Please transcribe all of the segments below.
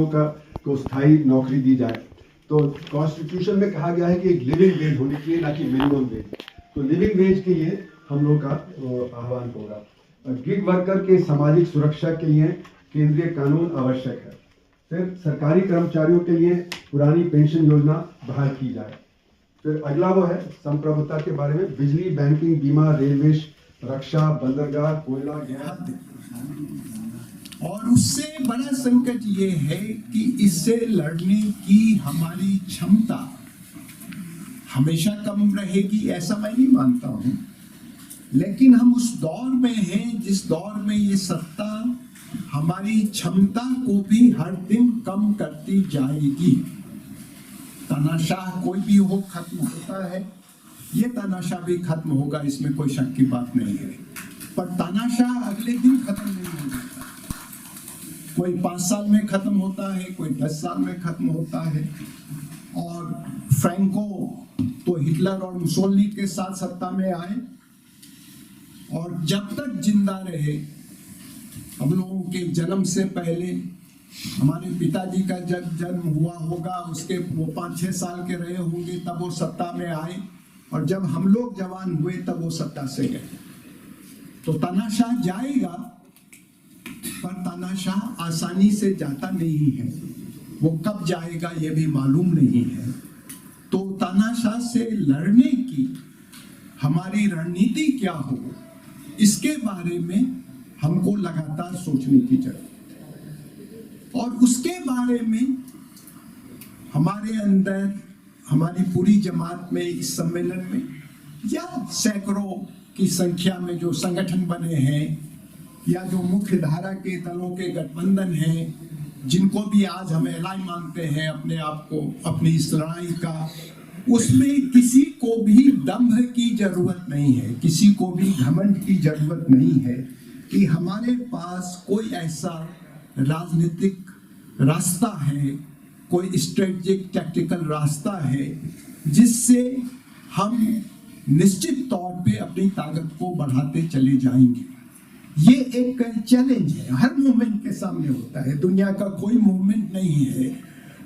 का को स्थायी नौकरी दी जाए। तो कॉन्स्टिट्यूशन में कहा गया है कि एक लिविंग वेज होनी चाहिए, ना कि मिनिमम वेज। तो लिविंग वेज के लिए हम लोग का आह्वान होगा। गिग वर्कर के सामाजिक सुरक्षा के लिए केंद्रीय कानून आवश्यक है। फिर सरकारी कर्मचारियों के लिए पुरानी पेंशन योजना बहाल की जाए। फिर अगला वो है संप्रभुता के बारे में, बिजली, बैंकिंग, बीमा, रेलवे, रक्षा, बंदरगाह, कोयला, गैस। और उससे बड़ा संकट ये है कि इससे लड़ने की हमारी क्षमता हमेशा कम रहेगी, ऐसा मैं नहीं मानता हूं। लेकिन हम उस दौर में हैं जिस दौर में ये सत्ता हमारी क्षमता को भी हर दिन कम करती जाएगी। तानाशाह कोई भी हो खत्म होता है, ये तानाशाह भी खत्म होगा, इसमें कोई शक की बात नहीं है। पर तानाशाह अगले दिन खत्म नहीं हो जाता। कोई 5 साल में खत्म होता है, कोई 10 साल में खत्म होता है। और फ्रैंको तो हिटलर और मुसोलिनी के साथ सत्ता में आए, और जब तक जिंदा रहे, हम लोगों के जन्म से पहले हमारे पिताजी का जब जन्म हुआ होगा, उसके वो 5-6 साल के रहे होंगे, तब वो सत्ता में आए, और जब हम लोग जवान हुए तब वो सत्ता से गए। तो तानाशाह जाएगा, पर तानाशाह आसानी से जाता नहीं है। वो कब जाएगा ये भी मालूम नहीं है। तो तानाशाह से लड़ने की हमारी रणनीति क्या हो, इसके बारे में हमको लगातार सोचने की जरूरत है। और उसके बारे में हमारे अंदर, हमारी पूरी जमात में, इस सम्मेलन में, या सैकड़ों की संख्या में जो संगठन बने हैं, या जो मुख्य धारा के दलों के गठबंधन हैं, जिनको भी आज हम एलाई मानते हैं अपने आप को, अपनी इस लड़ाई का, उसमें किसी को भी दंभ की जरूरत नहीं है, किसी को भी घमंड की जरूरत नहीं है कि हमारे पास कोई ऐसा राजनीतिक रास्ता है, कोई स्ट्रेटेजिक टैक्टिकल रास्ता है जिससे हम निश्चित तौर पे अपनी ताकत को बढ़ाते चले जाएंगे। ये एक चैलेंज है, हर मूवमेंट के सामने होता है। दुनिया का कोई मूवमेंट नहीं है,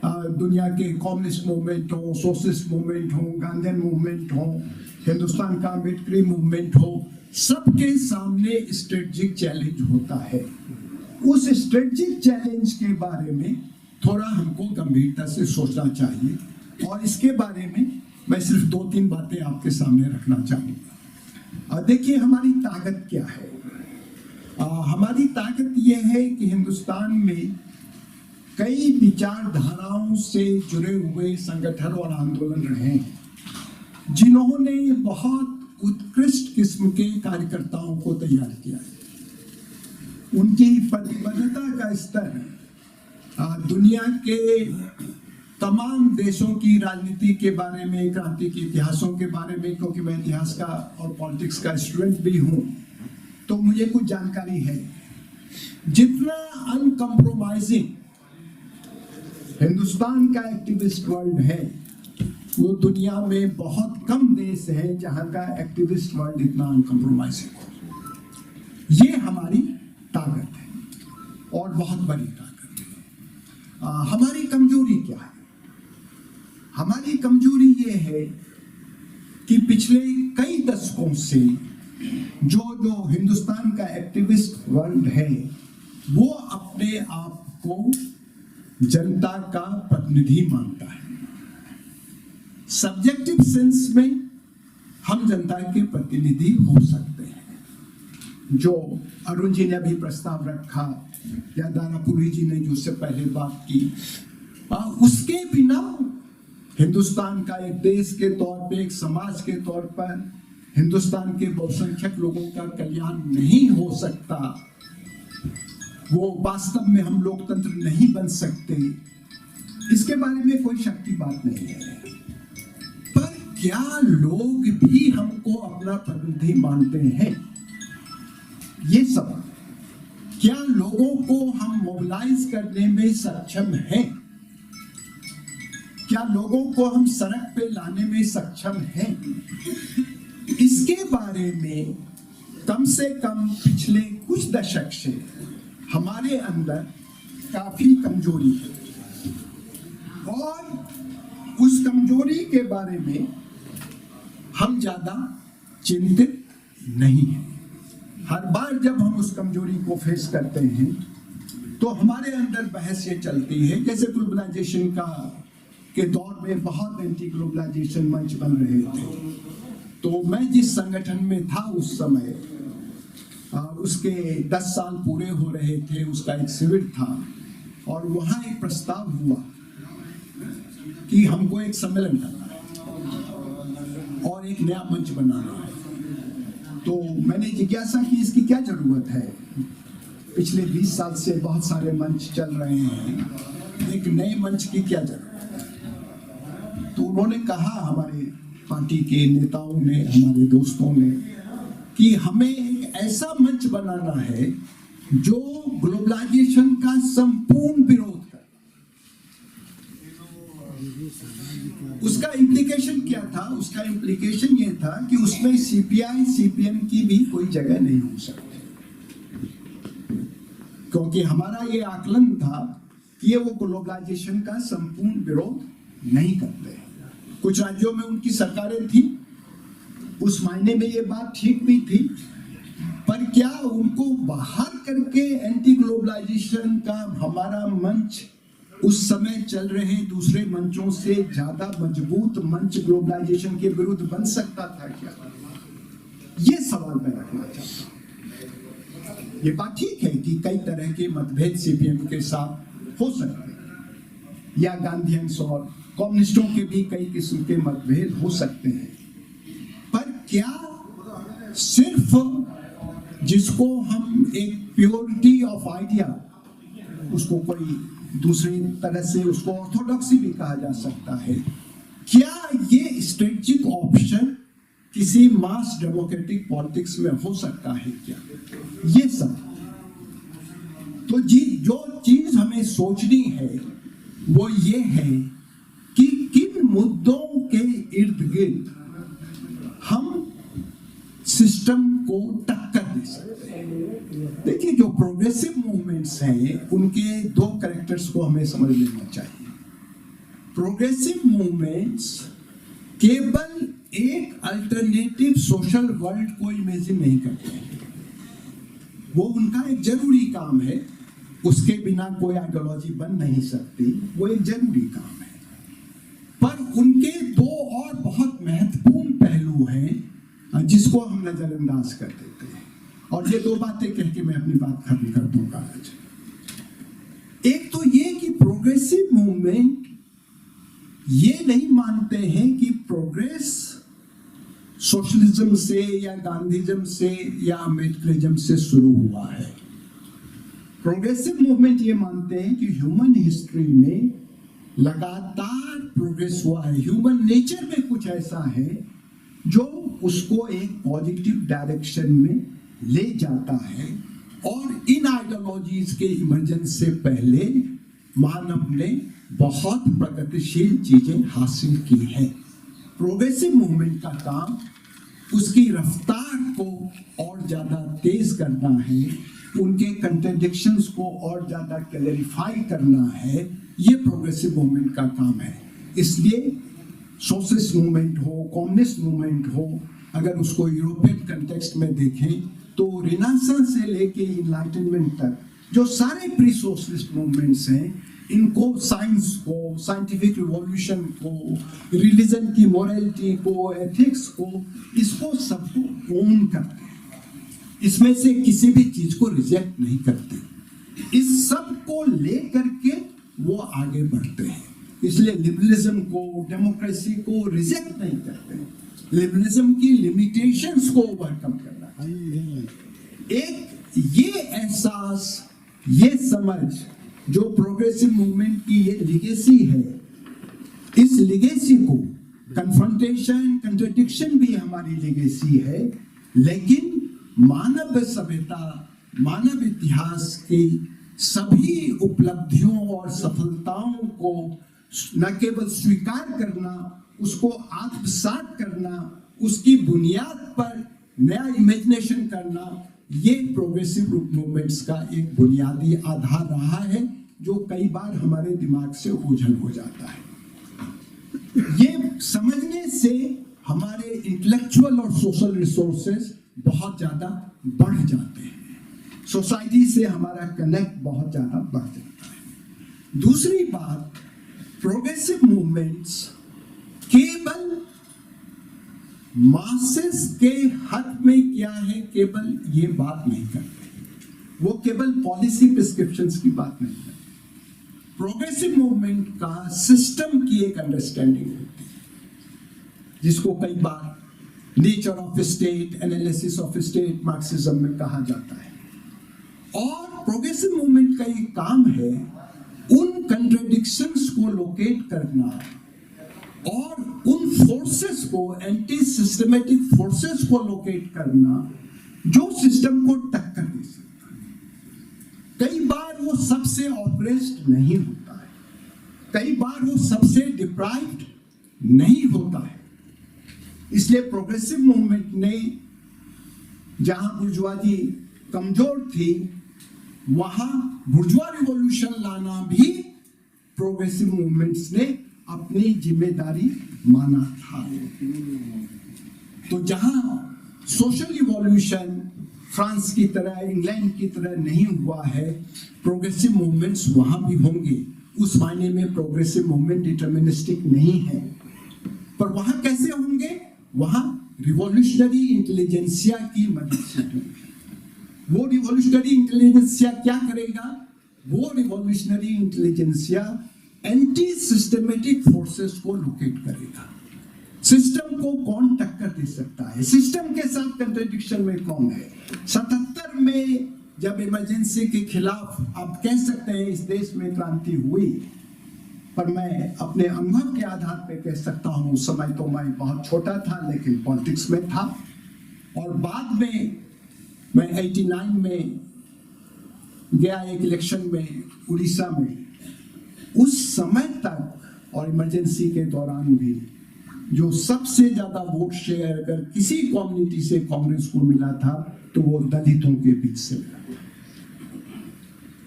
दुनिया के कम्युनिस्ट मूवमेंट हो, सोशलिस्ट मूवमेंट हो, गांधीयन मूवमेंट हो, हिंदुस्तान का अम्बेडकरी मूवमेंट हो, सबके सामने स्ट्रेटेजिक चैलेंज होता है। उस स्ट्रेटेजिक चैलेंज के बारे में थोड़ा हमको गंभीरता से सोचना चाहिए, और इसके बारे में मैं सिर्फ 2-3 बातें आपके सामने रखना चाहूँगा। देखिए, हमारी ताकत क्या है। हमारी ताकत यह है कि हिंदुस्तान में कई विचारधाराओं से जुड़े हुए संगठन और आंदोलन रहे हैं, जिन्होंने बहुत उत्कृष्ट किस्म के कार्यकर्ताओं को तैयार किया है। उनकी प्रतिबद्धता का स्तर दुनिया के तमाम देशों की राजनीति के बारे में, क्रांति के इतिहासों के बारे में, क्योंकि मैं इतिहास का और पॉलिटिक्स का स्टूडेंट भी हूँ, तो मुझे कुछ जानकारी है। जितना अनकम्प्रोमाइजिंग हिंदुस्तान का एक्टिविस्ट वर्ल्ड है, वो दुनिया में बहुत कम देश हैं जहां का एक्टिविस्ट वर्ल्ड इतना अनकम्प्रोमाइजिंग हो। ये हमारी ताकत है, और बहुत बड़ी ताकत है। हमारी कमजोरी क्या है? हमारी कमजोरी ये है कि पिछले कई दशकों से जो हिंदुस्तान का एक्टिविस्ट वर्ल्ड है, वो अपने आप को जनता का प्रतिनिधि मानता है। सब्जेक्टिव सेंस में हम जनता के प्रतिनिधि हो सकते हैं, जो अरुण जी ने अभी प्रस्ताव रखा, या दानापुरी जी ने जो उससे पहले बात की। उसके बिना हिंदुस्तान का एक देश के तौर पे, एक समाज के तौर पर हिंदुस्तान के बहुसंख्यक लोगों का कल्याण नहीं हो सकता। वो वास्तव में हम लोकतंत्र नहीं बन सकते, इसके बारे में कोई शक की बात नहीं है। पर क्या लोग भी हमको अपना प्रतिनिधि मानते हैं? ये सवाल, क्या लोगों को हम मोबिलाइज करने में सक्षम हैं? क्या लोगों को हम सड़क पे लाने में सक्षम हैं? इसके बारे में कम से कम पिछले कुछ दशक से हमारे अंदर काफी कमजोरी है। और उस कमजोरी के बारे में हम ज्यादा चिंतित नहीं हैं। हर बार जब हम उस कमजोरी को फेस करते हैं तो हमारे अंदर बहस ये चलती है, जैसे ग्लोबलाइजेशन के दौर में बहुत एंटी ग्लोबलाइजेशन मंच बन रहे थे, तो मैं जिस संगठन में था उस समय उसके 10 साल पूरे हो रहे थे, उसका एक शिविर था और वहाँ एक प्रस्ताव हुआ कि हमको एक सम्मेलन करना है और एक नया मंच बनाना है। तो मैंने जिज्ञासा की इसकी क्या जरूरत है, पिछले 20 साल से बहुत सारे मंच चल रहे हैं, एक नए मंच की क्या जरूरत है। तो उन्होंने कहा, हमारे पार्टी के नेताओं ने, हमारे दोस्तों ने, कि हमें एक ऐसा मंच बनाना है जो ग्लोबलाइजेशन का संपूर्ण विरोध करे। उसका इम्प्लीकेशन क्या था? उसका इम्प्लीकेशन ये था कि उसमें सीपीआई सीपीएम की भी कोई जगह नहीं हो सकती, क्योंकि हमारा ये आकलन था कि ये वो ग्लोबलाइजेशन का संपूर्ण विरोध नहीं करते। कुछ राज्यों में उनकी सरकारें थी, उस मायने में ये बात ठीक भी थी, पर क्या उनको बाहर करके एंटी ग्लोबलाइजेशन का हमारा मंच उस समय चल रहे दूसरे मंचों से ज्यादा मजबूत मंच ग्लोबलाइजेशन के विरुद्ध बन सकता था क्या? ये सवाल मैं रखना चाहता हूं। ये बात ठीक है कि कई तरह के मतभेद सीपीएम के साथ हो सकते हैं, या गांधीयंस और कम्युनिस्टों के भी कई किस्म के मतभेद हो सकते हैं, पर क्या सिर्फ जिसको हम एक प्योरिटी ऑफ आइडिया, उसको कोई दूसरी तरह से उसको ऑर्थोडॉक्सी भी कहा जा सकता है, क्या ये स्ट्रेटेजिक ऑप्शन किसी मास डेमोक्रेटिक पॉलिटिक्स में हो सकता है क्या? ये सब तो जो चीज हमें सोचनी है वो ये है कि किन मुद्दों के इर्द गिर्द हम सिस्टम को टक्कर दे सकते हैं। देखिए, जो प्रोग्रेसिव मूवमेंट्स हैं उनके दो कैरेक्टर्स को हमें समझ लेना चाहिए। प्रोग्रेसिव मूवमेंट्स केवल एक अल्टरनेटिव सोशल वर्ल्ड को इमेजिन नहीं करते हैं, वो उनका एक जरूरी काम है, उसके बिना कोई आइडियोलॉजी बन नहीं सकती, वो एक जरूरी काम है। पर उनके दो और बहुत महत्वपूर्ण पहलू हैं जिसको हम नजरअंदाज कर देते हैं, और ये दो बातें कह के मैं अपनी बात खत्म कर दूंगा आज। एक तो ये कि प्रोग्रेसिव मूवमेंट ये नहीं मानते हैं कि प्रोग्रेस सोशलिज्म से या गांधीज्म से या अम्बेडकरिज्म से शुरू हुआ है। प्रोग्रेसिव मूवमेंट ये मानते हैं कि ह्यूमन हिस्ट्री में लगातार प्रोग्रेस हुआ है, ह्यूमन नेचर में कुछ ऐसा है जो उसको एक पॉजिटिव डायरेक्शन में ले जाता है, और इन आइडियोलॉजीज के इमर्जेंस से पहले मानव ने बहुत प्रगतिशील चीजें हासिल की है। प्रोग्रेसिव मूवमेंट का काम उसकी रफ्तार को और ज्यादा तेज करना है, उनके कंट्रडिक्शंस को और ज्यादा क्लैरिफाई करना है, ये प्रोग्रेसिव मूवमेंट का काम है। इसलिए सोशलिस्ट मूवमेंट हो, कम्युनिस्ट मूवमेंट हो, अगर उसको यूरोपियन कंटेक्स्ट में देखें तो रिनेसांस से लेके इनलाइटनमेंट तक जो सारे प्री सोशलिस्ट मूवमेंट्स हैं, इनको साइंस को, साइंटिफिक रिवॉल्यूशन को, रिलीजन की मोरालिटी को, एथिक्स को, इसको सबको ओन करते हैं, इसमें से किसी भी चीज को रिजेक्ट नहीं करते, इस सब को लेकर के वो आगे बढ़ते हैं। इसलिए लिबरलिज्म को, डेमोक्रेसी को रिजेक्ट नहीं करते, लिबरलिज्म की लिमिटेशंस को ओवरकम करना चाहिए। एक ये एहसास, ये समझ जो प्रोग्रेसिव मूवमेंट की ये लिगेसी है, इस लिगेसी को कन्फ्रंटेशन, कंट्रडिक्शन भी हमारी लिगेसी है, लेकिन मानव सभ्यता, मानव इतिहास की सभी उपलब्धियों और सफलताओं को न केवल स्वीकार करना, उसको आत्मसात करना, उसकी बुनियाद पर नया इमेजिनेशन करना, ये प्रोग्रेसिव मूवमेंट्स का एक बुनियादी आधार रहा है। जो कई बार हमारे दिमाग से ओझल हो जाता है। ये समझने से हमारे इंटेलेक्चुअल और सोशल रिसोर्सेज बहुत ज्यादा बढ़ जाते हैं, सोसाइटी से हमारा कनेक्ट बहुत ज्यादा बढ़ जाता है। दूसरी बात, प्रोग्रेसिव मूवमेंट्स केवल मासेस के हक में क्या है केवल ये बात नहीं करते, वो केवल पॉलिसी प्रिस्क्रिप्शंस की बात नहीं करते। प्रोग्रेसिव मूवमेंट का सिस्टम की एक अंडरस्टैंडिंग होती है, जिसको कई बार nature of state, analysis of state Marxism में कहा जाता है। और प्रोग्रेसिव मूवमेंट का एक काम है उन कंट्राडिक्शंस को लोकेट करना और उन फोर्सेस को, एंटी सिस्टमेटिक फोर्सेस को लोकेट करना जो सिस्टम को टक्कर दे सकता है। कई बार वो सबसे ऑप्रेस्ड नहीं होता है, कई बार वो सबसे डिप्राइव्ड नहीं होता है। इसलिए प्रोग्रेसिव मूवमेंट ने जहां बुर्जुआजी कमजोर थी, वहां बुर्जुआ रिवॉल्यूशन लाना भी प्रोग्रेसिव मूवमेंट्स ने अपनी जिम्मेदारी माना था। तो जहां सोशल रिवॉल्यूशन फ्रांस की तरह, इंग्लैंड की तरह नहीं हुआ है, प्रोग्रेसिव मूवमेंट्स वहां भी होंगे। उस मायने में प्रोग्रेसिव मूवमेंट डिटर्मिनिस्टिक नहीं है, पर वहां कैसे होंगे? वहां रिवॉल्यूशनरी इंटेलिजेंसिया की मदद से होंगे। वो रिवॉल्यूशनरी इंटेलिजेंसिया क्या करेगा? वो revolutionary intelligentsia anti systematic forces को लोकेट करेगा। सिस्टम को कौन टक्कर दे सकता है? सिस्टम के साथ कंट्राडिक्शन में कौन है? 77 में जब इमरजेंसी के खिलाफ आप कह सकते हैं इस देश में क्रांति हुई, पर मैं अपने अनुभव के आधार पे कह सकता हूँ, उस समय तो मैं बहुत छोटा था लेकिन पॉलिटिक्स में था। और बाद में मैं 89 में गया एक इलेक्शन में उड़ीसा में। उस समय तक और इमरजेंसी के दौरान भी जो सबसे ज्यादा वोट शेयर अगर किसी कम्युनिटी से कांग्रेस को मिला था तो वो दलितों के बीच से मिला।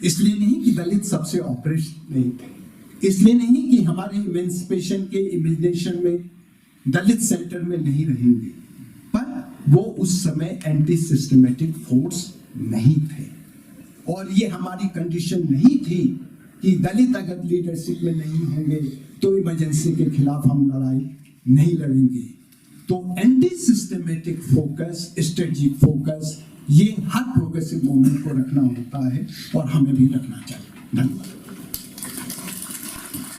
इसलिए नहीं कि दलित सबसे ऑपरेशन नहीं थे, इसलिए नहीं कि हमारे इमेंसिपेशन के इमेजिनेशन में दलित सेंटर में नहीं रहेंगे, पर वो उस समय एंटी सिस्टमेटिक फोर्स नहीं थे। और ये हमारी कंडीशन नहीं थी कि दलित अगर लीडरशिप में नहीं होंगे तो इमरजेंसी के खिलाफ हम लड़ाई नहीं लड़ेंगे। तो anti systematic focus, strategic focus, ये हर प्रोग्रेसिव मूवमेंट को रखना होता है और हमें भी रखना चाहिए। धन्यवाद।